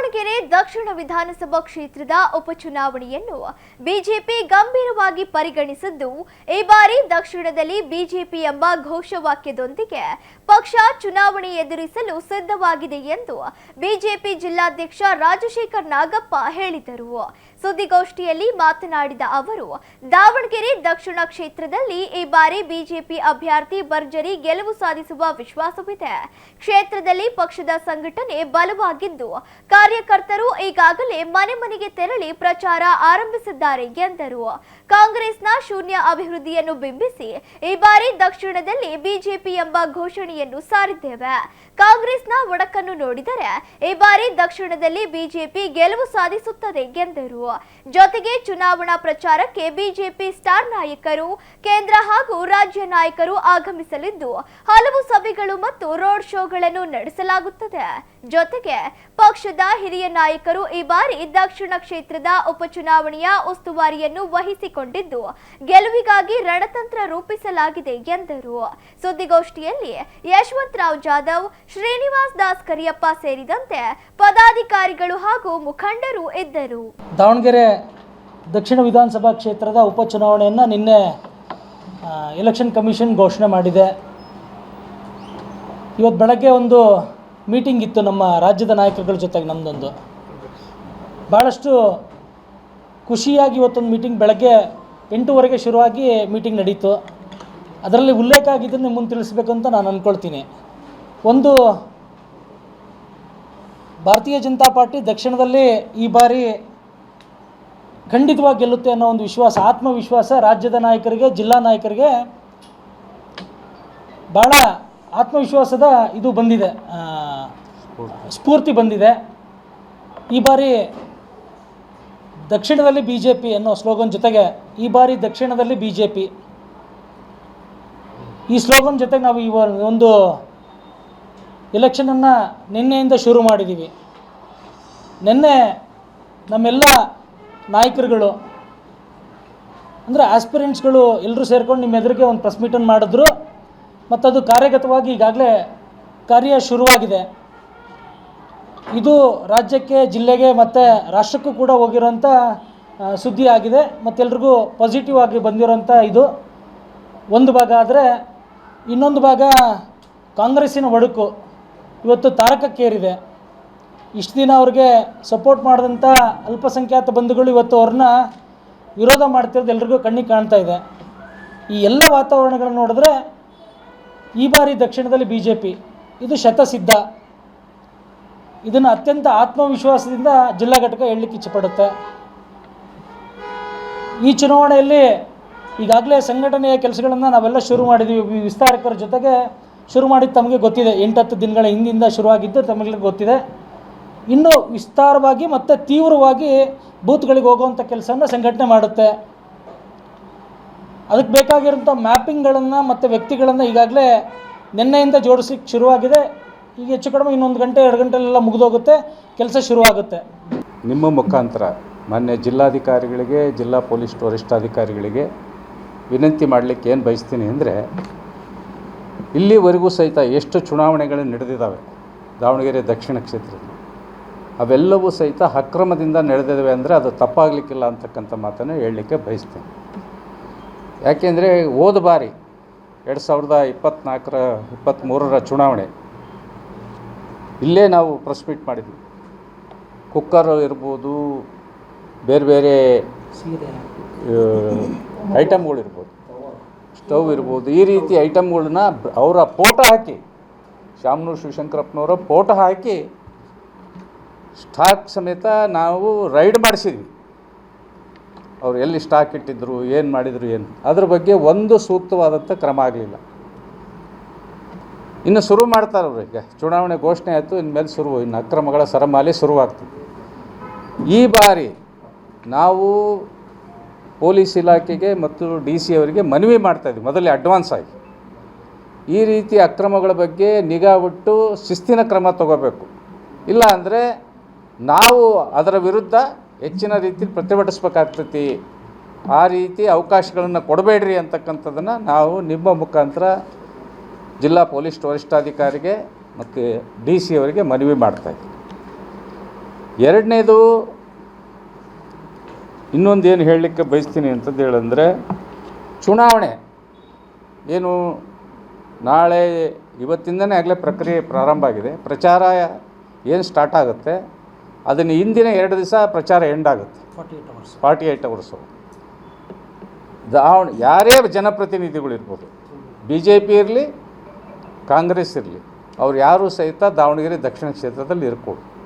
ದಾವಣಗೆರೆ ದಕ್ಷಿಣ ವಿಧಾನಸಭಾ ಕ್ಷೇತ್ರದ ಉಪಚುನಾವಣೆಯನ್ನು ಬಿಜೆಪಿ ಗಂಭೀರವಾಗಿ ಪರಿಗಣಿಸಿದ್ದು, ಈ ಬಾರಿ ದಕ್ಷಿಣದಲ್ಲಿ ಬಿಜೆಪಿ ಎಂಬ ಘೋಷವಾಕ್ಯದೊಂದಿಗೆ ಪಕ್ಷ ಚುನಾವಣೆ ಎದುರಿಸಲು ಸಿದ್ಧವಾಗಿದೆ ಎಂದು ಬಿಜೆಪಿ ಜಿಲ್ಲಾಧ್ಯಕ್ಷ ರಾಜಶೇಖರ್ ನಾಗಪ್ಪ ಹೇಳಿದರು. ಸುದ್ದಿಗೋಷ್ಠಿಯಲ್ಲಿ ಮಾತನಾಡಿದ ಅವರು, ದಾವಣಗೆರೆ ದಕ್ಷಿಣ ಕ್ಷೇತ್ರದಲ್ಲಿ ಈ ಬಾರಿ ಬಿಜೆಪಿ ಅಭ್ಯರ್ಥಿ ಭರ್ಜರಿ ಗೆಲುವು ಸಾಧಿಸುವ ವಿಶ್ವಾಸವಿದೆ. ಕ್ಷೇತ್ರದಲ್ಲಿ ಪಕ್ಷದ ಸಂಘಟನೆ ಬಲವಾಗಿದ್ದು, ಕಾರ್ಯಕರ್ತರು ಈಗಾಗಲೇ ಮನೆ ಮನೆಗೆ ತೆರಳಿ ಪ್ರಚಾರ ಆರಂಭಿಸಿದ್ದಾರೆ ಎಂದರು. ಕಾಂಗ್ರೆಸ್ನ ಶೂನ್ಯ ಅಭಿವೃದ್ಧಿಯನ್ನು ಬಿಂಬಿಸಿ ಈ ಬಾರಿ ದಕ್ಷಿಣದಲ್ಲಿ ಬಿಜೆಪಿ ಎಂಬ ಘೋಷಣೆಯನ್ನು ಸಾರಿದ್ದೇವೆ. ಕಾಂಗ್ರೆಸ್ನ ಒಡಕನ್ನು ನೋಡಿದರೆ ಈ ಬಾರಿ ದಕ್ಷಿಣದಲ್ಲಿ ಬಿಜೆಪಿ ಗೆಲುವು ಸಾಧಿಸುತ್ತದೆ ಎಂದರು. ಜೊತೆಗೆ ಚುನಾವಣಾ ಪ್ರಚಾರಕ್ಕೆ ಬಿಜೆಪಿ ಸ್ಟಾರ್ ನಾಯಕರು, ಕೇಂದ್ರ ಹಾಗೂ ರಾಜ್ಯ ನಾಯಕರು ಆಗಮಿಸಲಿದ್ದು, ಹಲವು ಸಭೆಗಳು ಮತ್ತು ರೋಡ್ ಶೋಗಳನ್ನು ನಡೆಸಲಾಗುತ್ತದೆ. ಜೊತೆಗೆ ಪಕ್ಷದ ಹಿರಿಯ ನಾಯಕರು ಈ ಬಾರಿ ದಕ್ಷಿಣ ಕ್ಷೇತ್ರದ ಉಪಚುನಾವಣೆಯ ಉಸ್ತುವಾರಿಯನ್ನು ವಹಿಸಿಕೊಂಡಿದ್ದು, ಗೆಲುವಿಗಾಗಿ ರಣತಂತ್ರ ರೂಪಿಸಲಾಗಿದೆ ಎಂದರು. ಸುದ್ದಿಗೋಷ್ಠಿಯಲ್ಲಿ ಯಶವಂತರಾವ್ ಜಾಧವ್, ಶ್ರೀನಿವಾಸ್ ದಾಸ್ ಕರಿಯಪ್ಪ ಸೇರಿದಂತೆ ಪದಾಧಿಕಾರಿಗಳು ಹಾಗೂ ಮುಖಂಡರು ಇದ್ದರು. ದಾವಣಗೆರೆ ದಕ್ಷಿಣ ವಿಧಾನಸಭಾ ಕ್ಷೇತ್ರದ ಉಪಚುನಾವಣೆಯನ್ನು ನಿನ್ನೆ ಎಲೆಕ್ಷನ್ ಕಮಿಷನ್ ಘೋಷಣೆ ಮಾಡಿದೆ. ಇವತ್ತು ಬೆಳಗ್ಗೆ ಒಂದು ಮೀಟಿಂಗ್ ಇತ್ತು ನಮ್ಮ ರಾಜ್ಯದ ನಾಯಕರುಗಳ ಜೊತೆಗೆ. ನಮ್ಮದೊಂದು ಭಾಳಷ್ಟು ಖುಷಿಯಾಗಿ ಇವತ್ತೊಂದು ಮೀಟಿಂಗ್ ಬೆಳಗ್ಗೆ 8:30ಗೆ ಶುರುವಾಗಿ ಮೀಟಿಂಗ್ ನಡೀತು. ಅದರಲ್ಲಿ ಉಲ್ಲೇಖ ಆಗಿದ್ದನ್ನು ನಿಮ್ಮ ಮುಂದೆ ತಿಳಿಸ್ಬೇಕು ಅಂತ ನಾನು ಅಂದ್ಕೊಳ್ತೀನಿ. ಒಂದು, ಭಾರತೀಯ ಜನತಾ ಪಾರ್ಟಿ ದಕ್ಷಿಣದಲ್ಲಿ ಈ ಬಾರಿ ಖಂಡಿತವಾಗಿ ಗೆಲ್ಲುತ್ತೆ ಅನ್ನೋ ಒಂದು ವಿಶ್ವಾಸ, ಆತ್ಮವಿಶ್ವಾಸ ರಾಜ್ಯದ ನಾಯಕರಿಗೆ, ಜಿಲ್ಲಾ ನಾಯಕರಿಗೆ ಭಾಳ ಆತ್ಮವಿಶ್ವಾಸದ ಇದು ಬಂದಿದೆ, ಸ್ಫೂರ್ತಿ ಬಂದಿದೆ. ಈ ಬಾರಿ ದಕ್ಷಿಣದಲ್ಲಿ ಬಿ ಜೆ ಪಿ ಅನ್ನೋ ಸ್ಲೋಗನ್ ಜೊತೆಗೆ ಈ ಬಾರಿ ದಕ್ಷಿಣದಲ್ಲಿ ಬಿ ಜೆ ಪಿ, ಈ ಸ್ಲೋಗನ್ ಜೊತೆಗೆ ನಾವು ಈ ಒಂದು ಎಲೆಕ್ಷನನ್ನು ನಿನ್ನೆಯಿಂದ ಶುರು ಮಾಡಿದ್ದೀವಿ. ನಿನ್ನೆ ನಮ್ಮೆಲ್ಲ ನಾಯಕರುಗಳು ಅಂದರೆ ಆಸ್ಪಿರೆಂಟ್ಸ್ಗಳು ಎಲ್ಲರೂ ಸೇರ್ಕೊಂಡು ನಿಮ್ಮ ಎದುರಿಗೆ ಒಂದು ಪ್ರೆಸ್ ಮೀಟನ್ನು ಮಾಡಿದ್ರು ಮತ್ತು ಅದು ಕಾರ್ಯಗತವಾಗಿ ಈಗಾಗಲೇ ಕಾರ್ಯ ಶುರುವಾಗಿದೆ. ಇದು ರಾಜ್ಯಕ್ಕೆ, ಜಿಲ್ಲೆಗೆ ಮತ್ತು ರಾಷ್ಟ್ರಕ್ಕೂ ಕೂಡ ಹೋಗಿರೋಂಥ ಸುದ್ದಿ ಆಗಿದೆ ಮತ್ತು ಎಲ್ರಿಗೂ ಪಾಸಿಟಿವ್ ಆಗಿ ಬಂದಿರೋಂಥ ಇದು ಒಂದು ಭಾಗ. ಆದರೆ ಇನ್ನೊಂದು ಭಾಗ ಕಾಂಗ್ರೆಸ್ಸಿನ ಒಡಕು ಇವತ್ತು ತಾರಕಕ್ಕೇರಿದೆ. ಇಷ್ಟು ದಿನ ಅವ್ರಿಗೆ ಸಪೋರ್ಟ್ ಮಾಡಿದಂಥ ಅಲ್ಪಸಂಖ್ಯಾತ ಬಂಧುಗಳು ಇವತ್ತು ಅವ್ರನ್ನ ವಿರೋಧ ಮಾಡ್ತಿರೋದು ಎಲ್ರಿಗೂ ಕಣ್ಣಿಗೆ ಕಾಣ್ತಾ ಇದೆ. ಈ ಎಲ್ಲ ವಾತಾವರಣಗಳನ್ನು ನೋಡಿದ್ರೆ ಈ ಬಾರಿ ದಕ್ಷಿಣದಲ್ಲಿ ಬಿ ಜೆ ಪಿ ಇದು ಶತಸಿದ್ಧ. ಇದನ್ನು ಅತ್ಯಂತ ಆತ್ಮವಿಶ್ವಾಸದಿಂದ ಜಿಲ್ಲಾ ಘಟಕ ಹೇಳಲಿಕ್ಕೆ ಇಚ್ಛೆಪಡುತ್ತೆ. ಈ ಚುನಾವಣೆಯಲ್ಲಿ ಈಗಾಗಲೇ ಸಂಘಟನೆಯ ಕೆಲಸಗಳನ್ನು ನಾವೆಲ್ಲ ಶುರು ಮಾಡಿದ್ದೀವಿ. ವಿಸ್ತಾರಕರ ಜೊತೆಗೆ ಶುರು ಮಾಡಿದ್ದು ತಮಗೆ ಗೊತ್ತಿದೆ. 8-10 ದಿನಗಳ ಹಿಂದಿಂದ ಶುರುವಾಗಿದ್ದು ತಮಗೆ ಗೊತ್ತಿದೆ. ಇನ್ನೂ ವಿಸ್ತಾರವಾಗಿ ಮತ್ತು ತೀವ್ರವಾಗಿ ಬೂತ್ಗಳಿಗೆ ಹೋಗುವಂಥ ಕೆಲಸವನ್ನು ಸಂಘಟನೆ ಮಾಡುತ್ತೆ. ಅದಕ್ಕೆ ಬೇಕಾಗಿರೋಂಥ ಮ್ಯಾಪಿಂಗ್ಗಳನ್ನು ಮತ್ತು ವ್ಯಕ್ತಿಗಳನ್ನು ಈಗಾಗಲೇ ನಿನ್ನೆಯಿಂದ ಜೋಡಿಸಲಿಕ್ಕೆ ಶುರುವಾಗಿದೆ. ಈಗ ಹೆಚ್ಚು ಕಡಿಮೆ ಇನ್ನೊಂದು ಗಂಟೆ 2 ಗಂಟೆಲೆಲ್ಲ ಮುಗಿದೋಗುತ್ತೆ, ಕೆಲಸ ಶುರುವಾಗುತ್ತೆ. ನಿಮ್ಮ ಮುಖಾಂತರ ಮಾನ್ಯ ಜಿಲ್ಲಾಧಿಕಾರಿಗಳಿಗೆ, ಜಿಲ್ಲಾ ಪೊಲೀಸ್ ವರಿಷ್ಠಾಧಿಕಾರಿಗಳಿಗೆ ವಿನಂತಿ ಮಾಡಲಿಕ್ಕೆ ಏನು ಬಯಸ್ತೀನಿ ಅಂದರೆ, ಇಲ್ಲಿವರೆಗೂ ಸಹಿತ ಎಷ್ಟು ಚುನಾವಣೆಗಳು ನಡೆದಿದ್ದಾವೆ ದಾವಣಗೆರೆ ದಕ್ಷಿಣ ಕ್ಷೇತ್ರದಲ್ಲಿ, ಅವೆಲ್ಲವೂ ಸಹಿತ ಅಕ್ರಮದಿಂದ ನಡೆದಿದ್ದಾವೆ ಅಂದರೆ ಅದು ತಪ್ಪಾಗಲಿಕ್ಕಿಲ್ಲ ಅಂತಕ್ಕಂಥ ಮಾತನ್ನು ಹೇಳಲಿಕ್ಕೆ ಬಯಸ್ತೀನಿ. ಯಾಕೆಂದರೆ ಹೋದ ಬಾರಿ 2023ರ ಚುನಾವಣೆ ಇಲ್ಲೇ ನಾವು ಪ್ರೆಸ್ ಮೀಟ್ ಮಾಡಿದ್ವಿ. ಕುಕ್ಕರ್ ಇರ್ಬೋದು, ಬೇರೆ ಬೇರೆ ಐಟಮ್ಗಳಿರ್ಬೋದು, ಸ್ಟವ್ ಇರ್ಬೋದು, ಈ ರೀತಿ ಐಟಮ್ಗಳನ್ನ ಅವರ ಫೋಟೋ ಹಾಕಿ, ಶಾಮನೂರು ಶಿವಶಂಕರಪ್ಪನವರ ಫೋಟೋ ಹಾಕಿ ಸ್ಟಾಕ್ ಸಮೇತ ನಾವು ರೈಡ್ ಮಾಡಿಸಿದ್ವಿ. ಅವ್ರು ಎಲ್ಲಿ ಸ್ಟಾಕ್ ಇಟ್ಟಿದ್ರು, ಏನು ಮಾಡಿದರು, ಏನು ಅದ್ರ ಬಗ್ಗೆ ಒಂದು ಸೂಕ್ತವಾದಂಥ ಕ್ರಮ ಆಗಲಿಲ್ಲ. ಇನ್ನು ಶುರು ಮಾಡ್ತಾರೆ ಅವರು. ಈಗ ಚುನಾವಣೆ ಘೋಷಣೆ ಆಯಿತು, ಇನ್ಮೇಲೆ ಇನ್ನು ಅಕ್ರಮಗಳ ಸರಮಾಲೆ ಶುರುವಾಗ್ತದೆ. ಈ ಬಾರಿ ನಾವು ಪೊಲೀಸ್ ಇಲಾಖೆಗೆ ಮತ್ತು DC ಅವರಿಗೆ ಮನವಿ ಮಾಡ್ತಾಯಿದ್ವಿ, ಮೊದಲೇ ಅಡ್ವಾನ್ಸ್ ಆಗಿ ಈ ರೀತಿ ಅಕ್ರಮಗಳ ಬಗ್ಗೆ ನಿಗಾವಿಟ್ಟು ಶಿಸ್ತಿನ ಕ್ರಮ ತಗೋಬೇಕು. ಇಲ್ಲ ಅಂದರೆ ನಾವು ಅದರ ವಿರುದ್ಧ ಹೆಚ್ಚಿನ ರೀತಿಯಲ್ಲಿ ಪ್ರತಿಭಟಿಸ್ಬೇಕಾಗ್ತೈತಿ. ಆ ರೀತಿ ಅವಕಾಶಗಳನ್ನು ಕೊಡಬೇಡ್ರಿ ಅಂತಕ್ಕಂಥದ್ದನ್ನು ನಾವು ನಿಮ್ಮ ಮುಖಾಂತರ ಜಿಲ್ಲಾ ಪೊಲೀಸ್ ವರಿಷ್ಠಾಧಿಕಾರಿಗೆ ಮತ್ತು DC ಅವರಿಗೆ ಮನವಿ ಮಾಡ್ತಾಯಿದ್ವಿ. ಎರಡನೇದು ಇನ್ನೊಂದೇನು ಹೇಳಲಿಕ್ಕೆ ಬಯಸ್ತೀನಿ ಅಂತಂದು ಹೇಳಂದರೆ, ಚುನಾವಣೆ ಏನು ನಾಳೆ ಇವತ್ತಿಂದನೇ ಆಗಲೇ ಪ್ರಕ್ರಿಯೆ ಪ್ರಾರಂಭ ಆಗಿದೆ. ಪ್ರಚಾರ ಏನು ಸ್ಟಾರ್ಟ್ ಆಗುತ್ತೆ ಅದನ್ನು ಹಿಂದಿನ 2 ದಿವಸ ಪ್ರಚಾರ ಎಂಡ್ ಆಗುತ್ತೆ, 48 ಅವರ್ಸು. ಯಾರೇ ಜನಪ್ರತಿನಿಧಿಗಳಿರ್ಬೋದು, BJP ಇರಲಿ ಕಾಂಗ್ರೆಸ್ ಇರಲಿ, ಅವ್ರು ಯಾರೂ ಸಹಿತ ದಾವಣಗೆರೆ ದಕ್ಷಿಣ ಕ್ಷೇತ್ರದಲ್ಲಿ ಇರ್ಬೋದು.